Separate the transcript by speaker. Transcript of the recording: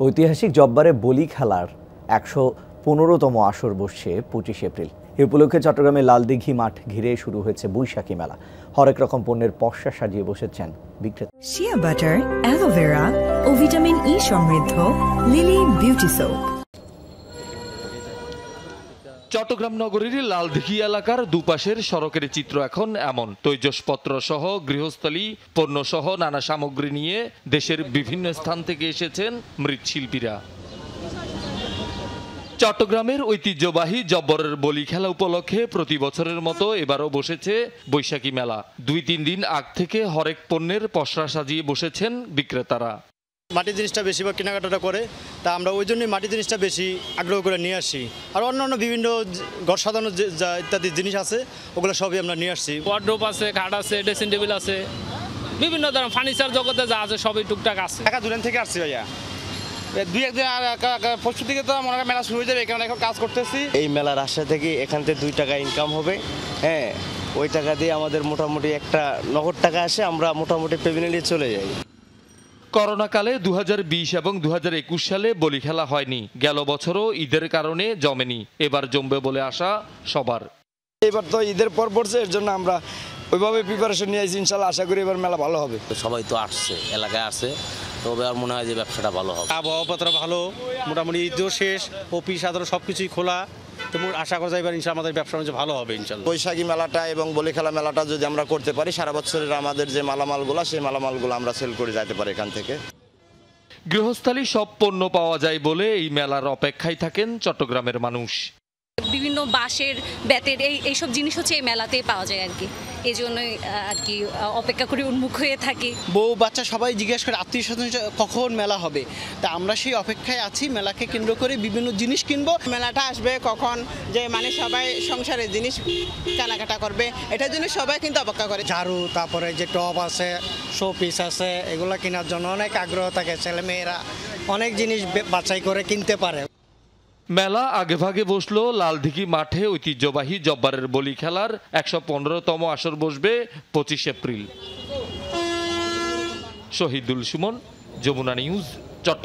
Speaker 1: ঐতিহাসিক জব্বারে বলি খেলার ১১৫তম আসর বসছে ২৫ এপ্রিল। এ উপলক্ষে চট্টগ্রামের লালদিঘি মাঠ ঘিরে শুরু হয়েছে বৈশাখী মেলা। হরেক রকম পণ্যের পসরা সাজিয়ে বসেছেন বিক্রেতা।
Speaker 2: শিয়া বাটার, অ্যালোভেরা ও ভিটামিন ই সমৃদ্ধ লিলি বিউটি সোপ।
Speaker 3: চট্টগ্রাম নগরীর লালদিঘি এলাকার দুপাশের সড়কের চিত্র এখন এমন। তৈজসপত্র সহ গৃহস্থলী পণ্য সহ নানা সামগ্রী নিয়ে দেশের বিভিন্ন স্থান থেকে এসেছেন মৃৎশিল্পীরা। চট্টগ্রামের ঐতিহ্যবাহী জব্বরের বলি খেলা উপলক্ষে প্রতি বছরের মতো এবারও বসেছে বৈশাখী মেলা। ২-৩ দিন আগ থেকে হরেক পণ্যের পসরা সাজিয়ে বসেছেন বিক্রেতারা।
Speaker 4: মাটির জিনিসটা বেশিরভাগ কেনাকাটাটা করে, তা আমরা ওই জন্যই মাটির জিনিসটা বেশি আগ্রহ করে নিয়ে আসি। আর অন্যান্য বিভিন্ন ঘর সাজানোর যা ইত্যাদি জিনিস আছে ওগুলো সবই আমরা নিয়ে আসছি।
Speaker 5: ওয়ার্ডরোব আছে, খাট আছে, ড্রেসিং টেবিল আছে, বিভিন্ন ধরনের ফার্নিচার জগতে যা আছে সবই টুকটাক আছে।
Speaker 6: ঢাকা দুলেন থেকে আসছি ভাইয়া, দুই একদিন পরশু থেকে তো মনে হয় মেলা শুরু হয়ে যাবে, এখানে এখন কাজ করতেছি।
Speaker 7: এই মেলার আশা থেকে এখান থেকে 2 টাকা ইনকাম হবে। হ্যাঁ, ওই টাকা দিয়ে আমাদের মোটামুটি একটা নগদ টাকা আসে, আমরা মোটামুটি পেমেন্ট নিয়ে চলে যাই।
Speaker 3: করোনাকালে 2020 এবং 2021 সালে বলি খেলা হয়নি। গেল বছরও ঈদের কারণে জমেনি, এবার জমবে বলে আশা সবার।
Speaker 8: এবার তো ঈদের পর পড়ছে, এর জন্য আমরা ওইভাবে প্রিপারেশন নিয়ে আসছি। ইনশাল্লাহ আশা করি এবার মেলা ভালো হবে।
Speaker 9: সবাই তো আসছে, এলাকায় আসছে, তবে আর মনে হয় যে ব্যবসাটা ভালো হবে।
Speaker 4: আবহাওয়াপত্র ভালো, মোটামুটি ঈদও শেষ, অফিস আদালত সবকিছুই খোলা, তো আশা করা যায় এবার ইনশাল্লাহ আমাদের ব্যবসা বাণিজ্য ভালো হবে ইনশাল্লাহ।
Speaker 7: বৈশাখী মেলাটা এবং বলি খেলা মেলাটা যদি আমরা করতে পারি, সারা বছরের আমাদের যে মালামালগুলো সেই মালামালগুলো আমরা সেল করে যেতে পারি এখান থেকে।
Speaker 3: গৃহস্থালী সব পণ্য পাওয়া যায় বলে এই মেলার অপেক্ষায় থাকেন চট্টগ্রামের মানুষ।
Speaker 10: বিভিন্ন বাঁশের, বেতের এইসব জিনিস হচ্ছে এই মেলাতেই পাওয়া যায় আর কি। এই জন্যই আর কি অপেক্ষা করে উন্মুখ হয়ে থাকি।
Speaker 4: বউ বাচ্চা সবাই জিজ্ঞেস করে আত্মীয় স্বজন কখন মেলা হবে, তা আমরা সেই অপেক্ষায় আছি। মেলাকে কেন্দ্র করে বিভিন্ন জিনিস কিনবো।
Speaker 6: মেলাটা আসবে কখন, যে মানে সবাই সংসারের জিনিস কেনাকাটা করবে, এটার জন্য সবাই কিন্তু অপেক্ষা করে।
Speaker 4: ঝাড়ু, তারপরে যে টব আছে, শো পিস আছে, এগুলো কেনার জন্য অনেক আগ্রহ থাকে। ছেলে মেয়েরা অনেক জিনিস বাছাই করে কিনতে পারে।
Speaker 3: মেলা আগেভাগে বসলো লালদিঘি মাঠে। ঐতিহ্যবাহী জব্বারের বলি খেলার ১১৫তম আসর বসবে ২৫ এপ্রিল। শহীদুল সুমন, যমুনা নিউজ।